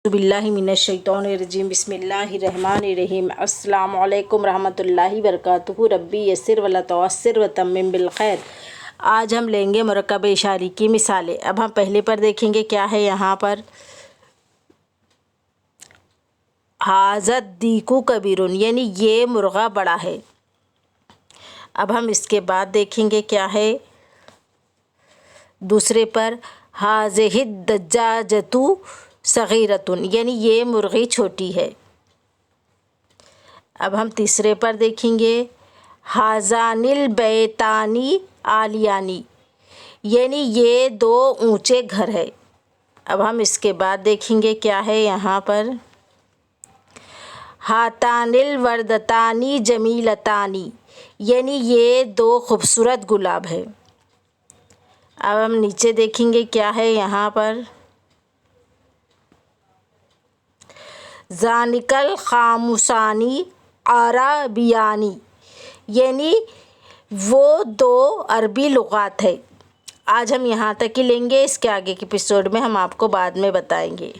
باللہ من الشیطان الرجیم بسم اللہ الرحمن الرحیم السلام علیکم رحمۃ اللہ وبرکاتہ ربی یسر ولا تعسر وتمم بالخیر۔ آج ہم لیں گے مرکب اشاری کی مثالیں۔ اب ہم پہلے پر دیکھیں گے کیا ہے یہاں پر حاضت دیکو کبیرن، یعنی یہ مرغہ بڑا ہے۔ اب ہم اس کے بعد دیکھیں گے کیا ہے دوسرے پر حاضہ الدجاجۃ صغیرۃ، یعنی یہ مرغی چھوٹی ہے۔ اب ہم تیسرے پر دیکھیں گے ھذان البیتان عالیان، یعنی یہ دو اونچے گھر ہے۔ اب ہم اس کے بعد دیکھیں گے کیا ہے یہاں پر ھاتان الوردتان جمیلتان، یعنی یہ دو خوبصورت گلاب ہے۔ اب ہم نیچے دیکھیں گے کیا ہے یہاں پر ذالک الخامسان عربیان، یعنی وہ دو عربی لغات ہے۔ آج ہم یہاں تک ہی لیں گے، اس کے آگے کے ایپیسوڈ میں ہم آپ کو بعد میں بتائیں گے۔